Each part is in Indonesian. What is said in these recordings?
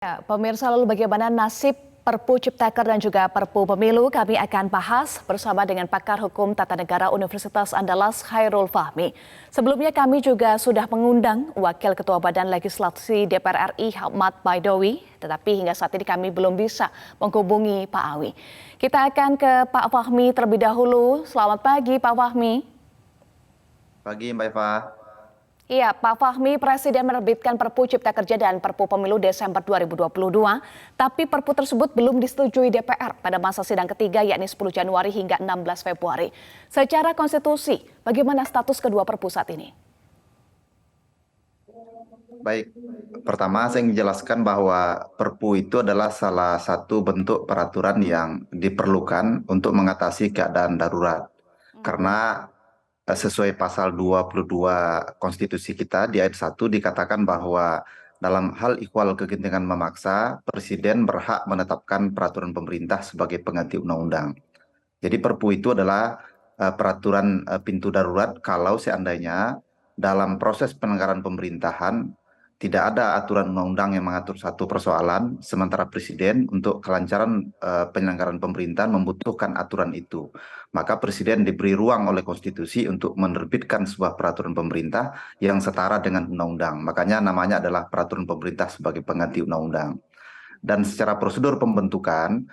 Ya, pemirsa, lalu bagaimana nasib Perpu Ciptaker dan juga Perpu Pemilu? Kami akan bahas bersama dengan pakar hukum tata negara Universitas Andalas Khairul Fahmi. Sebelumnya kami juga sudah mengundang Wakil Ketua Badan Legislasi DPR RI Ahmad Baidowi, tetapi hingga saat ini kami belum bisa menghubungi Pak Awi. Kita akan ke Pak Fahmi terlebih dahulu. Selamat pagi Pak Fahmi. Pagi Mbak Eva. Iya, Pak Fahmi, Presiden menerbitkan Perpu Cipta Kerja dan Perpu Pemilu Desember 2022, tapi Perpu tersebut belum disetujui DPR pada masa sidang ketiga yakni 10 Januari hingga 16 Februari. Secara konstitusi, bagaimana status kedua Perpu saat ini? Baik, pertama saya ingin jelaskan bahwa Perpu itu adalah salah satu bentuk peraturan yang diperlukan untuk mengatasi keadaan darurat. Karena sesuai pasal 22 konstitusi kita di ayat 1 dikatakan bahwa dalam hal ikhwal kegentingan memaksa, Presiden berhak menetapkan peraturan pemerintah sebagai pengganti undang-undang. Jadi Perpu itu adalah peraturan pintu darurat kalau seandainya dalam proses penegakan pemerintahan tidak ada aturan undang-undang yang mengatur satu persoalan, sementara Presiden untuk kelancaran penyelenggaraan pemerintahan membutuhkan aturan itu. Maka Presiden diberi ruang oleh konstitusi untuk menerbitkan sebuah peraturan pemerintah yang setara dengan undang-undang. Makanya namanya adalah peraturan pemerintah sebagai pengganti undang-undang. Dan secara prosedur pembentukan,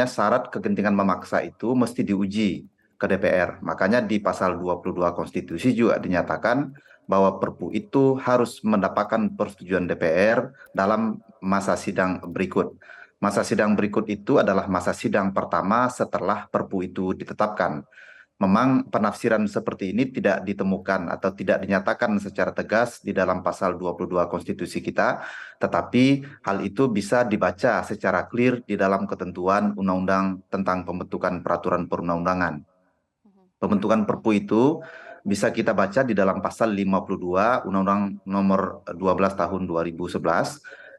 syarat kegentingan memaksa itu mesti diuji ke DPR. Makanya di pasal 22 konstitusi juga dinyatakan bahwa Perpu itu harus mendapatkan persetujuan DPR dalam masa sidang berikut. Masa sidang berikut itu adalah masa sidang pertama setelah Perpu itu ditetapkan. Memang penafsiran seperti ini tidak ditemukan atau tidak dinyatakan secara tegas di dalam pasal 22 konstitusi kita, tetapi hal itu bisa dibaca secara clear di dalam ketentuan undang-undang tentang pembentukan peraturan perundang-undangan. Pembentukan Perpu itu bisa kita baca di dalam pasal 52 Undang-Undang Nomor 12 Tahun 2011,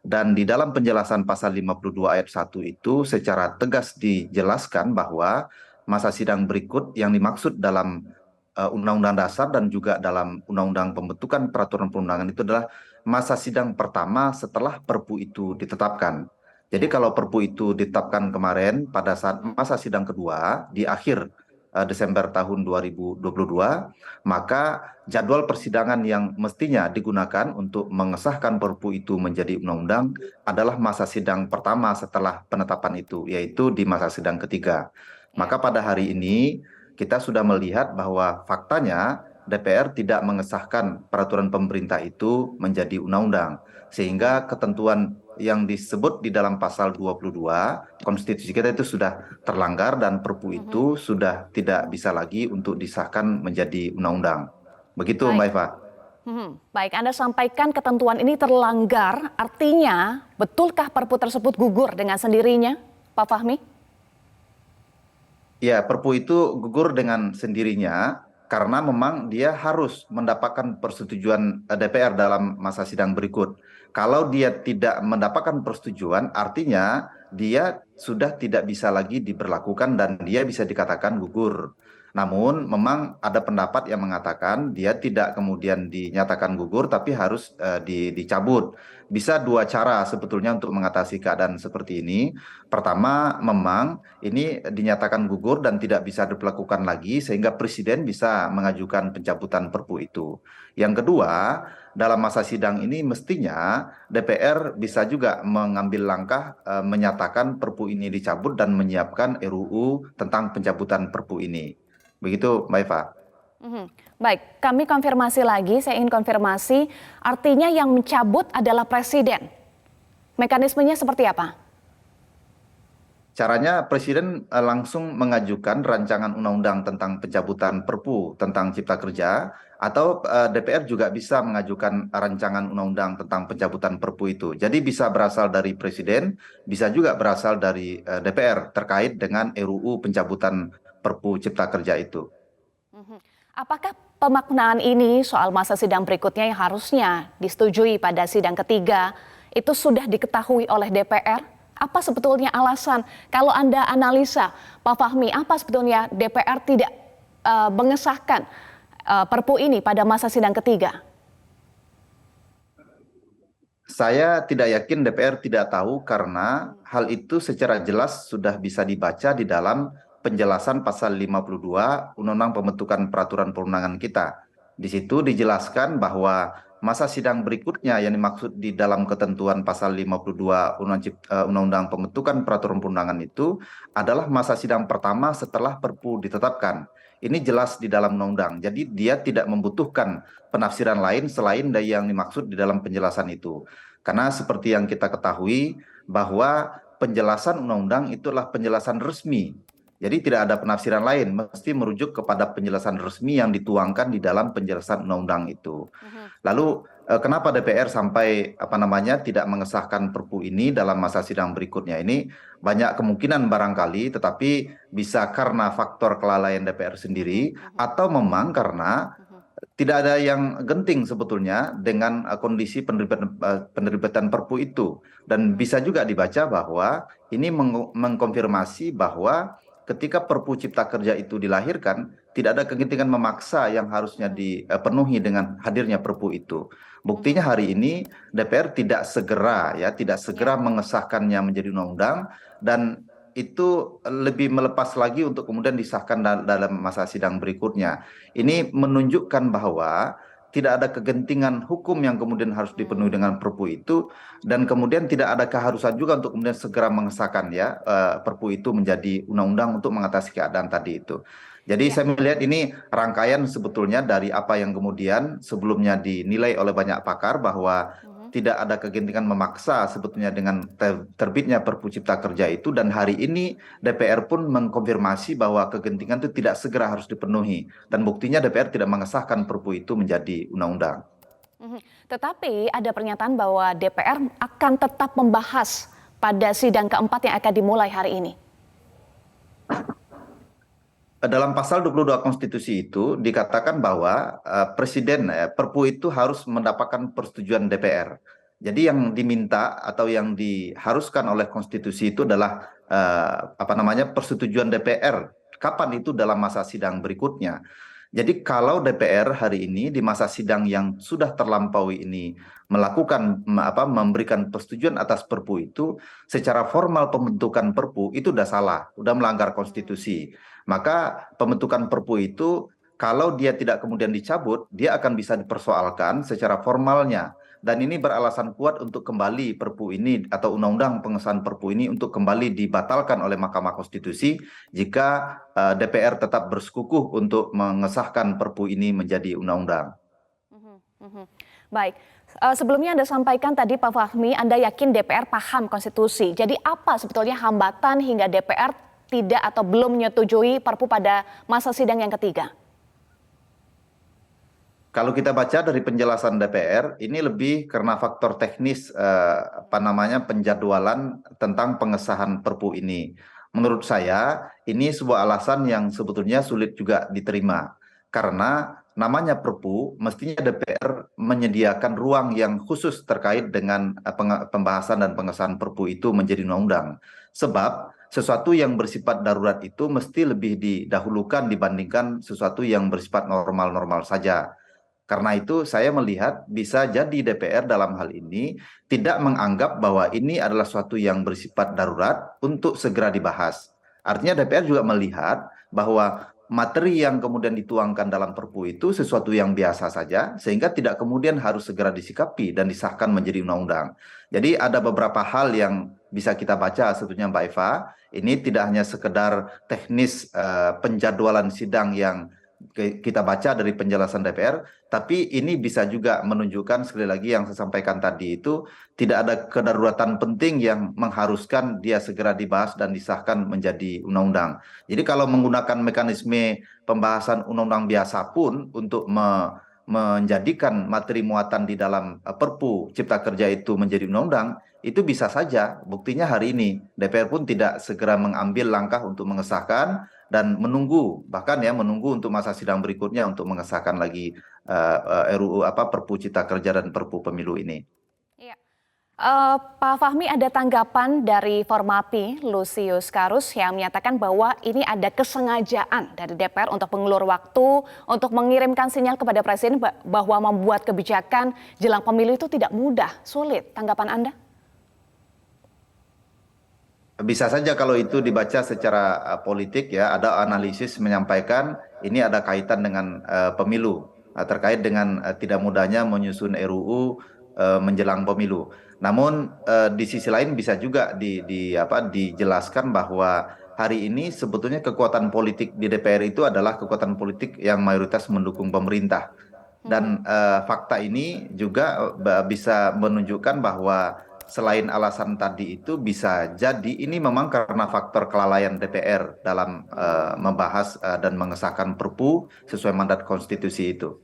dan di dalam penjelasan pasal 52 ayat 1 itu secara tegas dijelaskan bahwa masa sidang berikut yang dimaksud dalam Undang-Undang Dasar dan juga dalam Undang-Undang Pembentukan Peraturan Perundangan itu adalah masa sidang pertama setelah Perpu itu ditetapkan. Jadi kalau Perpu itu ditetapkan kemarin pada saat masa sidang kedua di akhir Desember tahun 2022, maka jadwal persidangan yang mestinya digunakan untuk mengesahkan Perpu itu menjadi undang-undang adalah masa sidang pertama setelah penetapan itu, yaitu di masa sidang ketiga. Maka pada hari ini kita sudah melihat bahwa faktanya DPR tidak mengesahkan peraturan pemerintah itu menjadi undang-undang. Sehingga ketentuan yang disebut di dalam pasal 22 konstitusi kita itu sudah terlanggar dan Perpu itu sudah tidak bisa lagi untuk disahkan menjadi undang-undang. Begitu Mbak Baik. Eva. Baik, Anda sampaikan ketentuan ini terlanggar, artinya betulkah Perpu tersebut gugur dengan sendirinya, Pak Fahmi? Ya, Perpu itu gugur dengan sendirinya karena memang dia harus mendapatkan persetujuan DPR dalam masa sidang berikut. Kalau dia tidak mendapatkan persetujuan, artinya dia sudah tidak bisa lagi diberlakukan dan dia bisa dikatakan gugur. Namun memang ada pendapat yang mengatakan dia tidak kemudian dinyatakan gugur tapi harus dicabut. Bisa dua cara sebetulnya untuk mengatasi keadaan seperti ini. Pertama, memang ini dinyatakan gugur dan tidak bisa dilakukan lagi sehingga Presiden bisa mengajukan pencabutan Perpu itu. Yang kedua, dalam masa sidang ini mestinya DPR bisa juga mengambil langkah menyatakan Perpu ini dicabut dan menyiapkan RUU tentang pencabutan Perpu ini. Begitu Mbak Eva. Baik, kami konfirmasi lagi, saya ingin konfirmasi, artinya yang mencabut adalah Presiden. Mekanismenya seperti apa? Caranya Presiden langsung mengajukan rancangan undang-undang tentang pencabutan Perpu tentang Cipta Kerja, atau DPR juga bisa mengajukan rancangan undang-undang tentang pencabutan Perpu itu. Jadi bisa berasal dari Presiden, bisa juga berasal dari DPR terkait dengan RUU pencabutan Perpu Cipta Kerja itu. Apakah pemaknaan ini soal masa sidang berikutnya yang harusnya disetujui pada sidang ketiga itu sudah diketahui oleh DPR? Apa sebetulnya alasan kalau Anda analisa, Pak Fahmi, apa sebetulnya DPR tidak mengesahkan Perpu ini pada masa sidang ketiga? Saya tidak yakin DPR tidak tahu karena hal itu secara jelas sudah bisa dibaca di dalam penjelasan pasal 52 Undang-Undang Pembentukan Peraturan Perundangan kita. Di situ dijelaskan bahwa masa sidang berikutnya yang dimaksud di dalam ketentuan pasal 52 Undang-Undang Pembentukan Peraturan Perundangan itu adalah masa sidang pertama setelah Perpu ditetapkan. Ini jelas di dalam undang-undang. Jadi dia tidak membutuhkan penafsiran lain selain dari yang dimaksud di dalam penjelasan itu. Karena seperti yang kita ketahui bahwa penjelasan undang-undang itulah penjelasan resmi. Jadi tidak ada penafsiran lain, mesti merujuk kepada penjelasan resmi yang dituangkan di dalam penjelasan undang-undang itu. Lalu kenapa DPR sampai tidak mengesahkan Perpu ini dalam masa sidang berikutnya ini? Banyak kemungkinan barangkali, tetapi bisa karena faktor kelalaian DPR sendiri atau memang karena tidak ada yang genting sebetulnya dengan kondisi penerbitan Perpu itu. Dan bisa juga dibaca bahwa ini mengkonfirmasi bahwa ketika Perpu Cipta Kerja itu dilahirkan, tidak ada kegentingan memaksa yang harusnya dipenuhi dengan hadirnya Perpu itu. Buktinya hari ini DPR tidak segera mengesahkannya menjadi undang-undang, dan itu lebih melepas lagi untuk kemudian disahkan dalam masa sidang berikutnya. Ini menunjukkan bahwa tidak ada kegentingan hukum yang kemudian harus dipenuhi dengan Perpu itu, dan kemudian tidak ada keharusan juga untuk kemudian segera mengesahkan Perpu itu menjadi undang-undang untuk mengatasi keadaan tadi itu. Jadi Ya. saya melihat ini rangkaian sebetulnya dari apa yang kemudian sebelumnya dinilai oleh banyak pakar bahwa tidak ada kegentingan memaksa sebetulnya dengan terbitnya Perpu Cipta Kerja itu, dan hari ini DPR pun mengkonfirmasi bahwa kegentingan itu tidak segera harus dipenuhi, dan buktinya DPR tidak mengesahkan Perpu itu menjadi undang-undang. Tetapi ada pernyataan bahwa DPR akan tetap membahas pada sidang keempat yang akan dimulai hari ini. Dalam pasal 22 konstitusi itu dikatakan bahwa presiden Perpu itu harus mendapatkan persetujuan DPR. Jadi yang diminta atau yang diharuskan oleh konstitusi itu adalah persetujuan DPR. Kapan itu dalam masa sidang berikutnya. Jadi kalau DPR hari ini di masa sidang yang sudah terlampaui ini memberikan persetujuan atas Perpu itu, secara formal pembentukan Perpu itu udah salah, udah melanggar konstitusi. Maka pembentukan Perpu itu kalau dia tidak kemudian dicabut, dia akan bisa dipersoalkan secara formalnya. Dan ini beralasan kuat untuk kembali Perpu ini atau undang-undang pengesahan Perpu ini untuk kembali dibatalkan oleh Mahkamah Konstitusi jika DPR tetap bersikukuh untuk mengesahkan Perpu ini menjadi undang-undang. Baik, sebelumnya Anda sampaikan tadi Pak Fahmi, Anda yakin DPR paham konstitusi. Jadi apa sebetulnya hambatan hingga DPR tidak atau belum menyetujui Perpu pada masa sidang yang ketiga? Kalau kita baca dari penjelasan DPR, ini lebih karena faktor teknis penjadwalan tentang pengesahan Perpu ini. Menurut saya, ini sebuah alasan yang sebetulnya sulit juga diterima. Karena namanya Perpu, mestinya DPR menyediakan ruang yang khusus terkait dengan pembahasan dan pengesahan Perpu itu menjadi undang-undang. Sebab sesuatu yang bersifat darurat itu mesti lebih didahulukan dibandingkan sesuatu yang bersifat normal-normal saja. Karena itu saya melihat bisa jadi DPR dalam hal ini tidak menganggap bahwa ini adalah suatu yang bersifat darurat untuk segera dibahas. Artinya DPR juga melihat bahwa materi yang kemudian dituangkan dalam Perpu itu sesuatu yang biasa saja, sehingga tidak kemudian harus segera disikapi dan disahkan menjadi undang-undang. Jadi ada beberapa hal yang bisa kita baca sebetulnya Mbak Eva, ini tidak hanya sekedar teknis penjadwalan sidang yang kita baca dari penjelasan DPR, tapi ini bisa juga menunjukkan sekali lagi yang saya sampaikan tadi itu tidak ada kedaruratan penting yang mengharuskan dia segera dibahas dan disahkan menjadi undang-undang. Jadi kalau menggunakan mekanisme pembahasan undang-undang biasa pun untuk menjadikan materi muatan di dalam Perpu Cipta Kerja itu menjadi undang-undang, itu bisa saja. Buktinya hari ini DPR pun tidak segera mengambil langkah untuk mengesahkan dan menunggu untuk masa sidang berikutnya untuk mengesahkan lagi RUU Perpu Cipta Kerja dan Perpu Pemilu ini. Iya. Pak Fahmi, ada tanggapan dari Formapi Lusius Karus yang menyatakan bahwa ini ada kesengajaan dari DPR untuk mengulur waktu, untuk mengirimkan sinyal kepada Presiden bahwa membuat kebijakan jelang pemilu itu tidak mudah, sulit. Tanggapan Anda? Bisa saja kalau itu dibaca secara politik ya, ada analisis menyampaikan ini ada kaitan dengan pemilu, terkait dengan tidak mudahnya menyusun RUU menjelang pemilu. Namun di sisi lain bisa juga dijelaskan bahwa hari ini sebetulnya kekuatan politik di DPR itu adalah kekuatan politik yang mayoritas mendukung pemerintah. Dan fakta ini juga bisa menunjukkan bahwa selain alasan tadi itu bisa jadi ini memang karena faktor kelalaian DPR dalam membahas dan mengesahkan Perpu sesuai mandat konstitusi itu.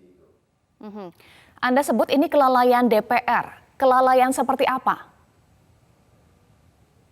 Mhm. Anda sebut ini kelalaian DPR. Kelalaian seperti apa?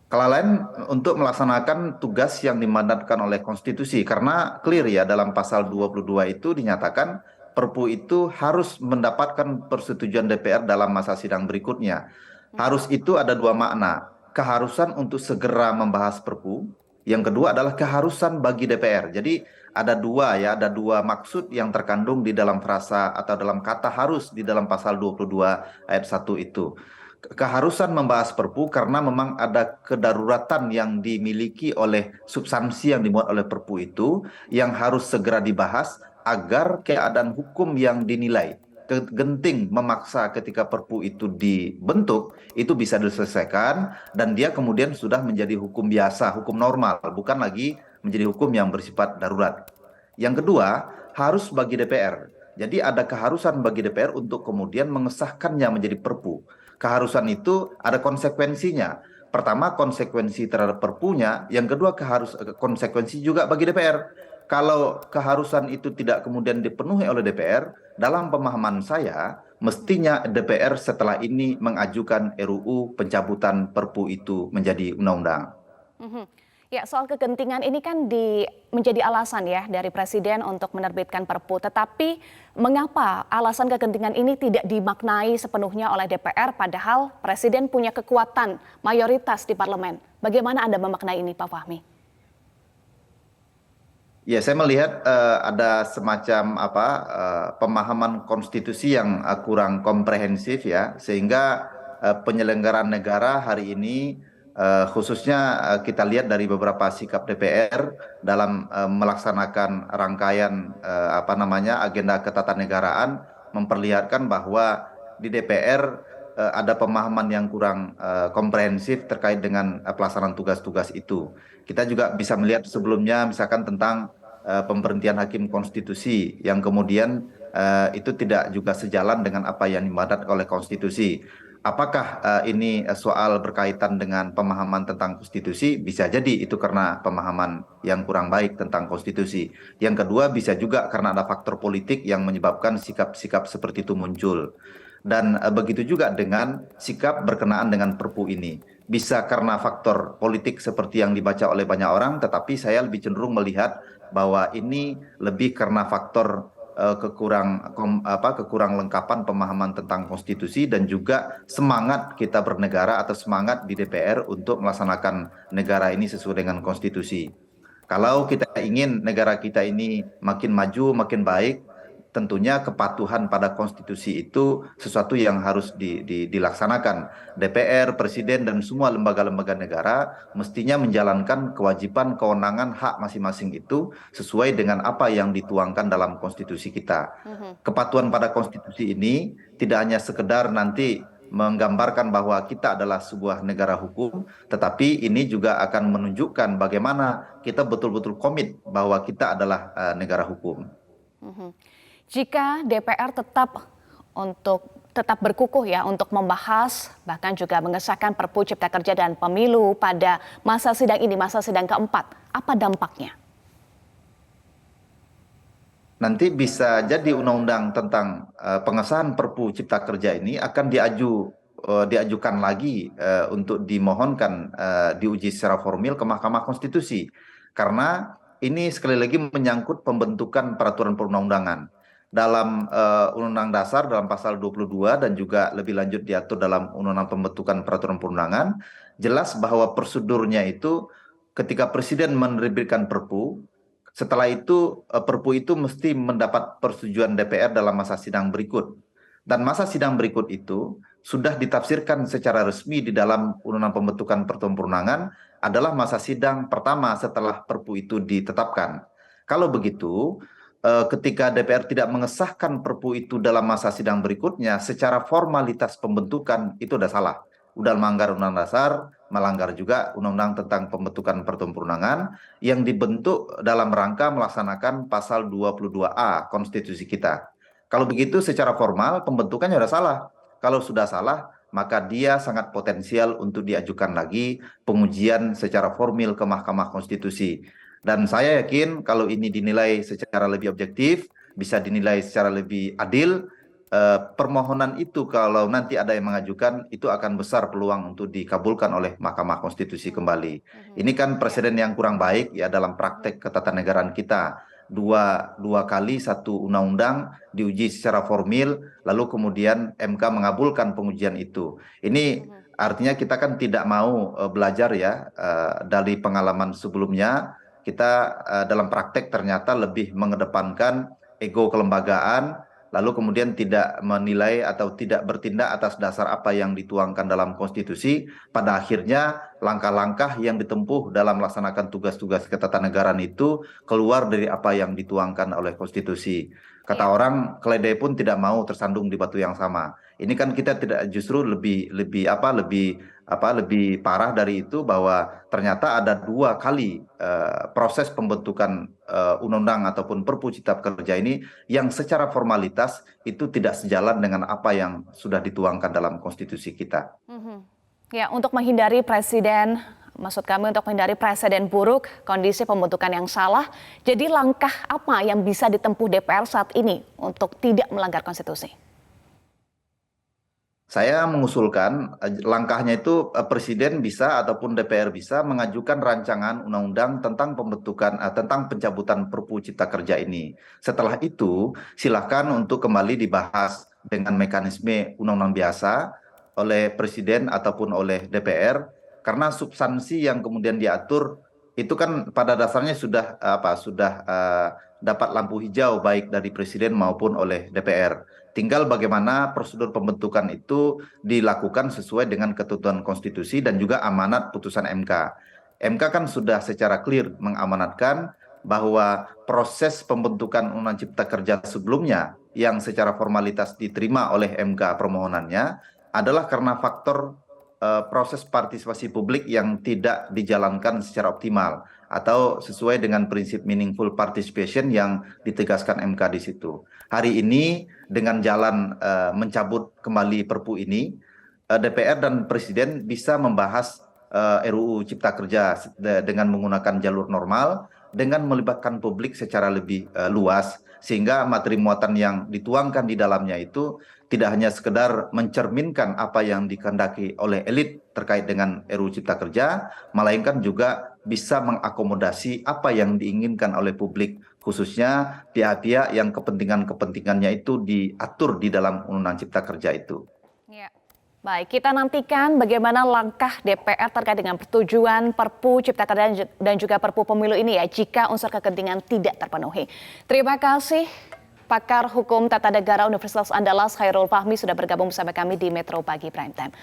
Kelalaian untuk melaksanakan tugas yang dimandatkan oleh konstitusi karena clear ya dalam pasal 22 itu dinyatakan Perpu itu harus mendapatkan persetujuan DPR dalam masa sidang berikutnya. Harus itu ada dua makna. Keharusan untuk segera membahas Perpu, yang kedua adalah keharusan bagi DPR. Jadi ada dua maksud yang terkandung di dalam frasa atau dalam kata harus di dalam pasal 22 ayat 1 itu. Keharusan membahas Perpu karena memang ada kedaruratan yang dimiliki oleh substansi yang dimuat oleh Perpu itu yang harus segera dibahas agar keadaan hukum yang dinilai genting memaksa ketika Perpu itu dibentuk itu bisa diselesaikan dan dia kemudian sudah menjadi hukum biasa, hukum normal, bukan lagi menjadi hukum yang bersifat darurat. Yang kedua, harus bagi DPR. Jadi ada keharusan bagi DPR untuk kemudian mengesahkannya menjadi Perpu. Keharusan itu ada konsekuensinya. Pertama, konsekuensi terhadap Perpunya, yang kedua konsekuensi juga bagi DPR. Kalau keharusan itu tidak kemudian dipenuhi oleh DPR, dalam pemahaman saya, mestinya DPR setelah ini mengajukan RUU pencabutan Perpu itu menjadi undang-undang. Mhm. Ya, soal kegentingan ini kan menjadi alasan ya dari Presiden untuk menerbitkan Perpu. Tetapi mengapa alasan kegentingan ini tidak dimaknai sepenuhnya oleh DPR padahal Presiden punya kekuatan mayoritas di parlemen? Bagaimana Anda memaknai ini, Pak Fahmi? Ya, saya melihat ada semacam pemahaman konstitusi yang kurang komprehensif ya, sehingga penyelenggaraan negara hari ini khususnya kita lihat dari beberapa sikap DPR dalam melaksanakan rangkaian agenda ketatanegaraan memperlihatkan bahwa di DPR ada pemahaman yang kurang komprehensif terkait dengan pelaksanaan tugas-tugas itu. Kita juga bisa melihat sebelumnya misalkan tentang pemberhentian hakim konstitusi yang kemudian itu tidak juga sejalan dengan apa yang dimandat oleh konstitusi. Apakah ini soal berkaitan dengan pemahaman tentang konstitusi? Bisa jadi itu karena pemahaman yang kurang baik tentang konstitusi. Yang kedua bisa juga karena ada faktor politik yang menyebabkan sikap-sikap seperti itu muncul. Dan begitu juga dengan sikap berkenaan dengan Perpu ini. Bisa karena faktor politik seperti yang dibaca oleh banyak orang, tetapi saya lebih cenderung melihat bahwa ini lebih karena faktor kekurang lengkapan pemahaman tentang konstitusi dan juga semangat kita bernegara atau semangat di DPR untuk melaksanakan negara ini sesuai dengan konstitusi. Kalau kita ingin negara kita ini makin maju, makin baik, tentunya kepatuhan pada konstitusi itu sesuatu yang harus dilaksanakan. DPR, Presiden, dan semua lembaga-lembaga negara mestinya menjalankan kewajiban, kewenangan, hak masing-masing itu sesuai dengan apa yang dituangkan dalam konstitusi kita. Kepatuhan pada konstitusi ini tidak hanya sekedar nanti menggambarkan bahwa kita adalah sebuah negara hukum, tetapi ini juga akan menunjukkan bagaimana kita betul-betul komit bahwa kita adalah negara hukum. Jika DPR tetap berkukuh ya untuk membahas bahkan juga mengesahkan Perpu Cipta Kerja dan Pemilu pada masa sidang ini, masa sidang keempat, apa dampaknya? Nanti bisa jadi undang-undang tentang pengesahan Perpu Cipta Kerja ini akan diajukan lagi untuk dimohonkan diuji secara formil ke Mahkamah Konstitusi. Karena ini sekali lagi menyangkut pembentukan peraturan perundang-undangan. dalam Undang-Undang Dasar dalam pasal 22 dan juga lebih lanjut diatur dalam Undang-Undang Pembentukan Peraturan Perundangan, jelas bahwa prosedurnya itu ketika Presiden menerbitkan Perpu, setelah itu Perpu itu mesti mendapat persetujuan DPR dalam masa sidang berikut. Dan masa sidang berikut itu sudah ditafsirkan secara resmi di dalam Undang-Undang Pembentukan Peraturan Perundangan adalah masa sidang pertama setelah Perpu itu ditetapkan. Kalau begitu, ketika DPR tidak mengesahkan Perpu itu dalam masa sidang berikutnya, secara formalitas pembentukan itu sudah salah. Udah melanggar Undang-Undang Dasar, melanggar juga Undang-Undang tentang Pembentukan Peraturan Perundangan yang dibentuk dalam rangka melaksanakan pasal 22A Konstitusi kita. Kalau begitu secara formal pembentukannya sudah salah. Kalau sudah salah, maka dia sangat potensial untuk diajukan lagi pengujian secara formil ke Mahkamah Konstitusi. Dan saya yakin kalau ini dinilai secara lebih objektif, bisa dinilai secara lebih adil, permohonan itu kalau nanti ada yang mengajukan, itu akan besar peluang untuk dikabulkan oleh Mahkamah Konstitusi kembali. Ini kan presiden yang kurang baik ya dalam praktek ketatanegaraan kita. Dua kali satu undang-undang diuji secara formil, lalu kemudian MK mengabulkan pengujian itu. Ini artinya kita kan tidak mau belajar ya dari pengalaman sebelumnya. Kita dalam praktek ternyata lebih mengedepankan ego kelembagaan, lalu kemudian tidak menilai atau tidak bertindak atas dasar apa yang dituangkan dalam konstitusi. Pada akhirnya langkah-langkah yang ditempuh dalam melaksanakan tugas-tugas ketatanegaraan itu keluar dari apa yang dituangkan oleh konstitusi. Kata orang, keledai pun tidak mau tersandung di batu yang sama. Ini kan kita tidak, justru lebih parah dari itu, bahwa ternyata ada dua kali proses pembentukan undang-undang ataupun Perpu Cipta Kerja ini yang secara formalitas itu tidak sejalan dengan apa yang sudah dituangkan dalam konstitusi kita. Ya, untuk menghindari maksud kami untuk menghindari presiden buruk, kondisi pembentukan yang salah, jadi langkah apa yang bisa ditempuh DPR saat ini untuk tidak melanggar konstitusi? Saya mengusulkan langkahnya itu Presiden bisa ataupun DPR bisa mengajukan rancangan undang-undang tentang tentang pencabutan Perpu Cipta Kerja ini. Setelah itu silakan untuk kembali dibahas dengan mekanisme undang-undang biasa oleh Presiden ataupun oleh DPR, karena substansi yang kemudian diatur itu kan pada dasarnya sudah dapat lampu hijau baik dari Presiden maupun oleh DPR. Tinggal bagaimana prosedur pembentukan itu dilakukan sesuai dengan ketentuan konstitusi dan juga amanat putusan MK. MK kan sudah secara clear mengamanatkan bahwa proses pembentukan Undang-Undang Cipta Kerja sebelumnya yang secara formalitas diterima oleh MK permohonannya adalah karena faktor proses partisipasi publik yang tidak dijalankan secara optimal atau sesuai dengan prinsip meaningful participation yang ditegaskan MK di situ. Hari ini dengan jalan mencabut kembali Perpu ini, DPR dan Presiden bisa membahas RUU Cipta Kerja dengan menggunakan jalur normal, dengan melibatkan publik secara lebih luas, sehingga materi muatan yang dituangkan di dalamnya itu tidak hanya sekedar mencerminkan apa yang dikehendaki oleh elit terkait dengan RUU Cipta Kerja, melainkan juga bisa mengakomodasi apa yang diinginkan oleh publik, khususnya pihak-pihak yang kepentingannya itu diatur di dalam Undang-Undang Cipta Kerja itu. Ya. Baik, kita nantikan bagaimana langkah DPR terkait dengan persetujuan Perpu Cipta Kerja dan juga Perpu Pemilu ini ya, jika unsur kegentingan tidak terpenuhi. Terima kasih pakar hukum tata negara Universitas Andalas Khairul Fahmi sudah bergabung bersama kami di Metro Pagi Prime Time.